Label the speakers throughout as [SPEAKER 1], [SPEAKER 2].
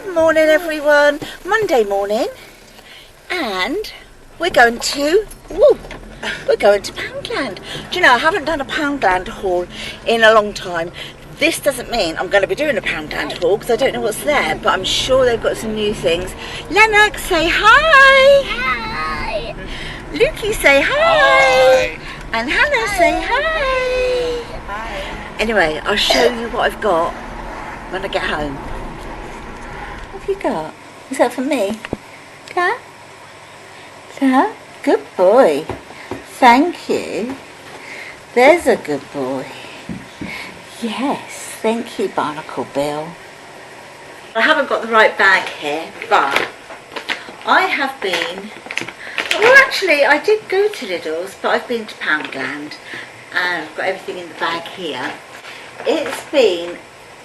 [SPEAKER 1] Good morning everyone, Monday morning, and we're going to Poundland. Do you know, I haven't done a Poundland haul in a long time. This doesn't mean I'm going to be doing a Poundland haul because I don't know what's there, but I'm sure they've got some new things. Lennox, say hi!
[SPEAKER 2] Hi!
[SPEAKER 1] Lukey, say hi! And Hannah, say hi!
[SPEAKER 2] Hi!
[SPEAKER 1] Anyway, I'll show you what I've got when I get home. What have you got? Is that for me? Huh? Huh? Good boy. Thank you. There's a good boy. Yes, thank you, Barnacle Bill. I haven't got the right bag here, but I have been... Well, actually, I did go to Lidl's, but I've been to Poundland, and I've got everything in the bag here. It's been,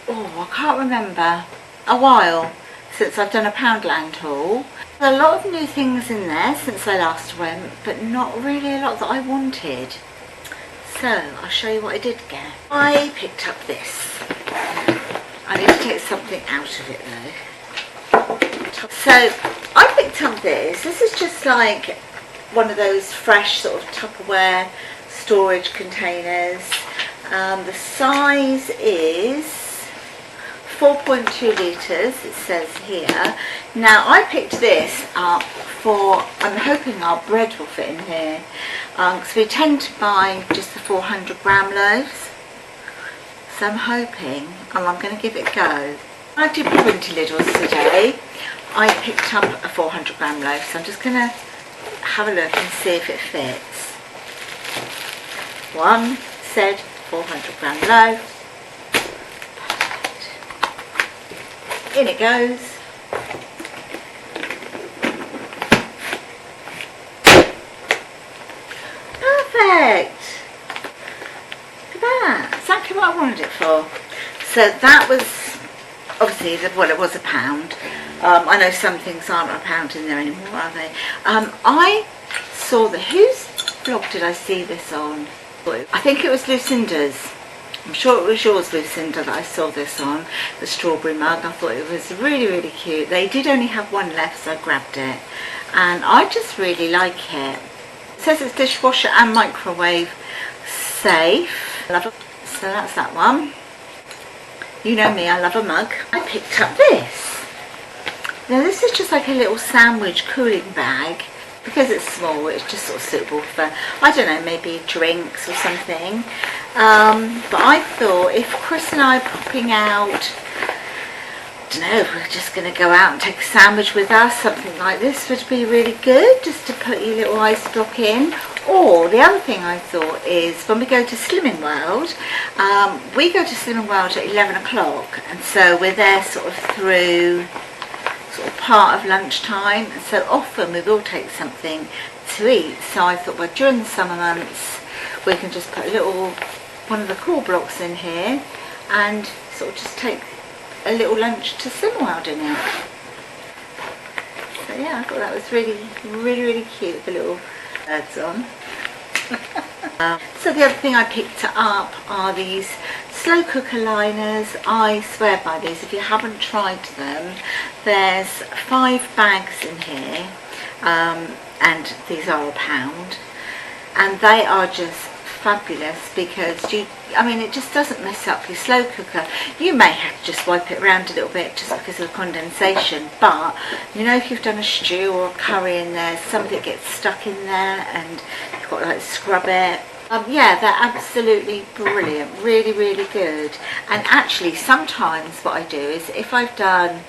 [SPEAKER 1] I can't remember, a while since I've done a Poundland haul. There's a lot of new things in there since I last went, but not really a lot that I wanted. So, I'll show you what I did get. I picked up this. I need to take something out of it though. So, I picked up this. This is just like one of those fresh sort of Tupperware storage containers. The size is 4.2 litres, it says here. Now I picked this up for, I'm hoping our bread will fit in here, because we tend to buy just the 400 gram loaves. So I'm hoping, and I'm going to give it a go. I did went to Lidl's today. I picked up a 400 gram loaf, so I'm just going to have a look and see if it fits. One said 400 gram loaf. In it goes. Perfect. Look at that. Exactly what I wanted it for. So that was obviously, well, it was £1. I know some things aren't £1 in there anymore, are they? I saw whose blog did I see this on? I think it was Lucinda's. I'm sure it was yours, Lucinda, that I saw this on, the strawberry mug. I thought it was really, really cute. They did only have one left, so I grabbed it. And I just really like it. It says it's dishwasher and microwave safe. Love it. So that's that one. You know me, I love a mug. I picked up this. Now this is just like a little sandwich cooling bag. Because it's small, it's just sort of suitable for, I don't know, maybe drinks or something. But I thought if Chris and I are popping out, I don't know, if we're just going to go out and take a sandwich with us, something like this would be really good, just to put your little ice block in. Or the other thing I thought is when we go to Slimming World, we go to Slimming World at 11 o'clock, and so we're there sort of through sort of part of lunchtime, and so often we will take something to eat. So I thought, well, during the summer months we can just put a little one of the core blocks in here and sort of just take a little lunch to Slimming in it. So yeah, I thought that was really, really, really cute, the little birds on. So the other thing I picked up are these slow cooker liners. I swear by these. If you haven't tried them, there's 5 bags in here, and these are £1, and they are just fabulous because it just doesn't mess up your slow cooker. You may have to just wipe it around a little bit just because of the condensation, but you know, if you've done a stew or a curry in there, some of it gets stuck in there and you've got to like scrub it. Yeah, they're absolutely brilliant, really, really good. And actually sometimes what I do is if I've done,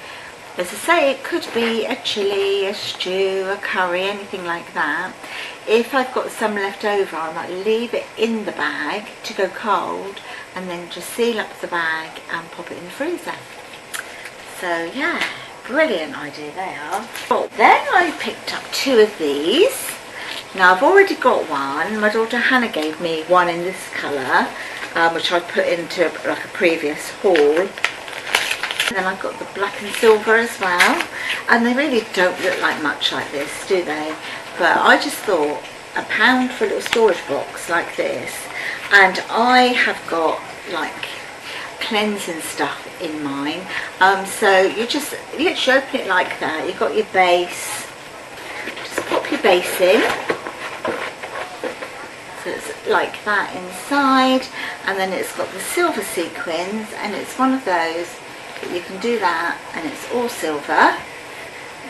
[SPEAKER 1] as I say, it could be a chilli, a stew, a curry, anything like that. If I've got some left over, I might leave it in the bag to go cold and then just seal up the bag and pop it in the freezer. So yeah, brilliant idea they are. Well, then I picked up 2 of these. Now I've already got one. My daughter Hannah gave me one in this colour, which I put into like a previous haul. And then I've got the black and silver as well, and they really don't look like much like this, do they? But I just thought £1 for a little storage box like this, and I have got like cleansing stuff in mine. So you just literally open it like that. You've got your base. Just pop your base in. So it's like that inside, and then it's got the silver sequins, and it's one of those that you can do that and it's all silver,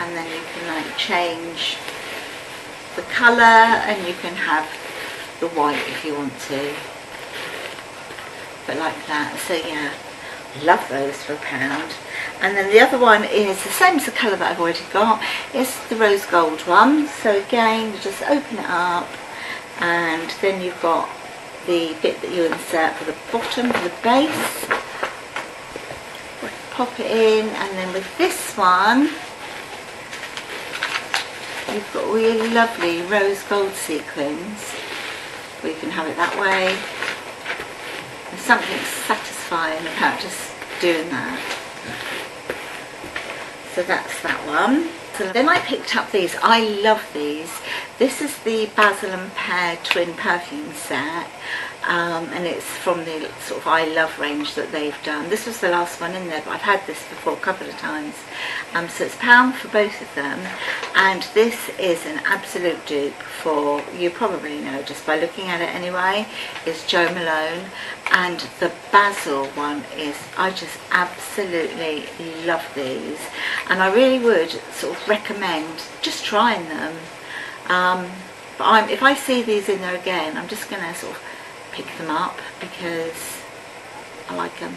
[SPEAKER 1] and then you can like change the colour, and you can have the white if you want to, but like that. So yeah, love those for £1. And then the other one is the same as the colour that I've already got. It's the rose gold one. So again, you just open it up, and then you've got the bit that you insert for the bottom, for the base. Pop it in, and then with this one, you've got all your lovely rose gold sequins. Or you can have it that way. There's something satisfying about just doing that. So that's that one. So then I picked up these. I love these. This is the Basil and Pear Twin Perfume Set. And it's from the sort of I Love range that they've done. This was the last one in there, but I've had this before a couple of times. So it's £1 for both of them, and this is an absolute dupe for, you probably know just by looking at it anyway, is Jo Malone, and the Basil one is, I just absolutely love these, and I really would sort of recommend just trying them. But if I see these in there again, I'm just going to sort of pick them up because I like them.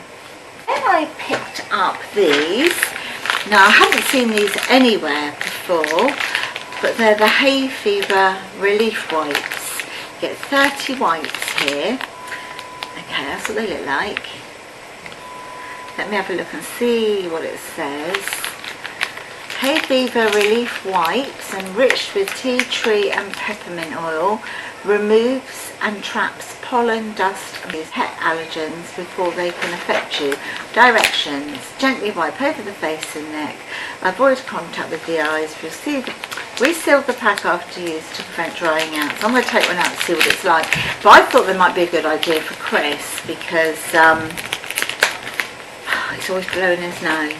[SPEAKER 1] Then I picked up these. Now I haven't seen these anywhere before, but they're the Hay Fever Relief Wipes. You get 30 wipes here. Okay, that's what they look like. Let me have a look and see what it says. Hay Fever Relief Wipes, enriched with tea tree and peppermint oil, removes and traps pollen, dust and pet allergens before they can affect you. Directions: gently wipe over the face and neck, avoid contact with the eyes, reseal the pack after use to prevent drying out. So I'm going to take one out and see what it's like, but I thought they might be a good idea for Chris because he's always blowing his nose.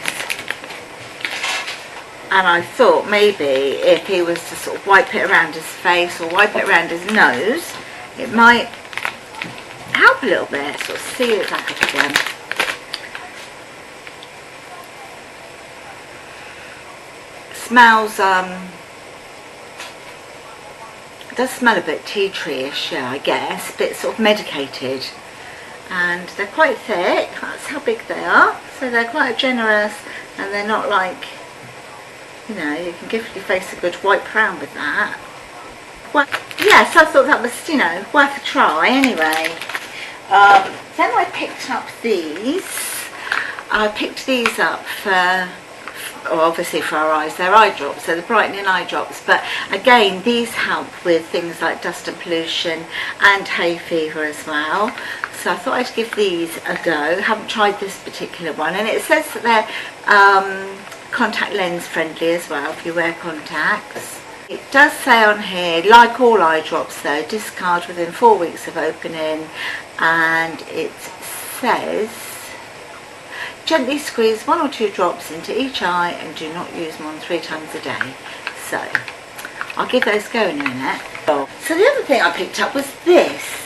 [SPEAKER 1] And I thought maybe if he was to sort of wipe it around his face or wipe it around his nose, it might help a little bit, sort of seal it back up again. It smells, it does smell a bit tea tree-ish, yeah, I guess, a bit sort of medicated. And they're quite thick, that's how big they are. So they're quite generous, and they're not like, you know, you can give your face a good wipe round with that. Well, yes, I thought that was, you know, worth a try anyway. Then I picked up these. I picked these up for, obviously for our eyes, they're eye drops, so the brightening eye drops. But again, these help with things like dust and pollution and hay fever as well. So I thought I'd give these a go. Haven't tried this particular one, and it says that they're contact lens friendly as well if you wear contacts. It does say on here, like all eye drops though, discard within 4 weeks of opening, and it says gently squeeze 1 or 2 drops into each eye and do not use more than 3 times a day. So I'll give those a go in a minute. So the other thing I picked up was this.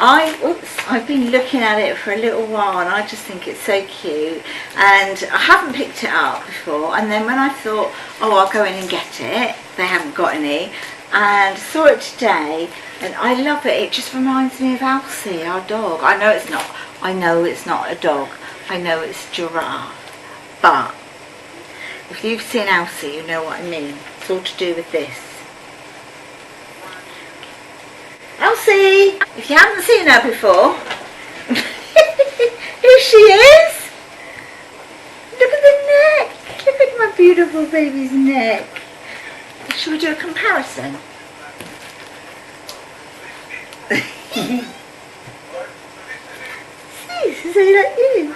[SPEAKER 1] I've been looking at it for a little while, and I just think it's so cute, and I haven't picked it up before, and then when I thought, oh, I'll go in and get it, they haven't got any, and saw it today, and I love it. It just reminds me of Elsie, our dog. I know it's not a dog, I know it's giraffe, but if you've seen Elsie, you know what I mean. It's all to do with this. Elsie, if you haven't seen her before, here she is. Look at the neck. Look at my beautiful baby's neck. Shall we do a comparison? See, so like you.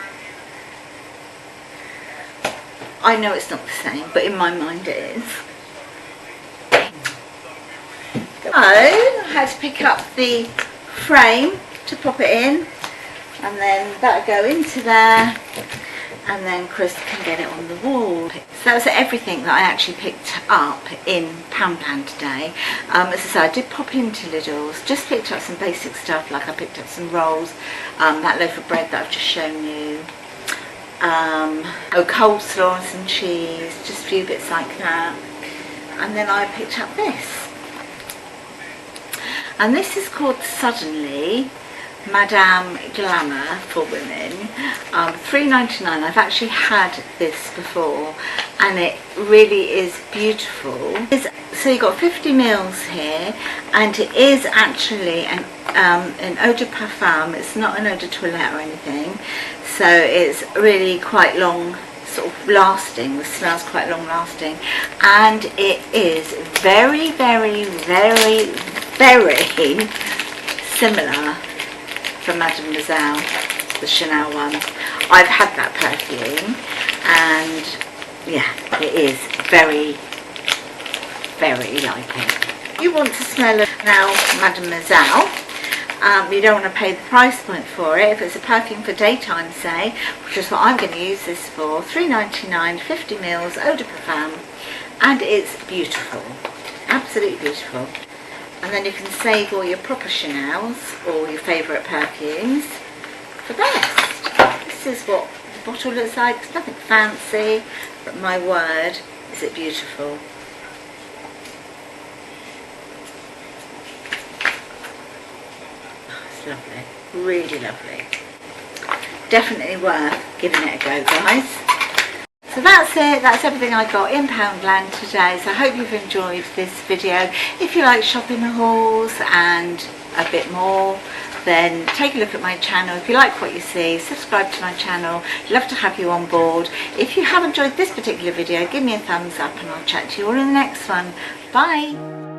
[SPEAKER 1] I know it's not the same, but in my mind it is. So I had to pick up the frame to pop it in. and then that'll go into there, and then Chris can get it on the wall. So that was everything that I actually picked up in Poundland today. As I said, I did pop into Lidl's, just picked up some basic stuff, like I picked up some rolls, that loaf of bread that I've just shown you, coleslaw and some cheese, just a few bits like that. And then I picked up this. And this is called Suddenly Madame Glamour for women, $3.99. I've actually had this before and it really is beautiful. So you've got 50 mils here, and it is actually an eau de parfum. It's not an eau de toilette or anything, so it's really quite long sort of lasting. The smell's quite long lasting, and it is very, very, very, very similar from Mademoiselle, the Chanel one. I've had that perfume, and yeah, it is very, very like it. You want to smell it now, Mademoiselle. You don't want to pay the price point for it. If it's a perfume for daytime, say, which is what I'm going to use this for, $3.99, 50 mils, eau de parfum, and it's beautiful, absolutely beautiful. And then you can save all your proper Chanels or your favourite perfumes for best. This is what the bottle looks like. It's nothing fancy, but my word, is it beautiful. Oh, it's lovely, really lovely. Definitely worth giving it a go, guys. So that's it, that's everything I got in Poundland today. So I hope you've enjoyed this video. If you like shopping hauls and a bit more, then take a look at my channel. If you like what you see, subscribe to my channel. Love to have you on board. If you have enjoyed this particular video, give me a thumbs up and I'll chat to you all in the next one. Bye.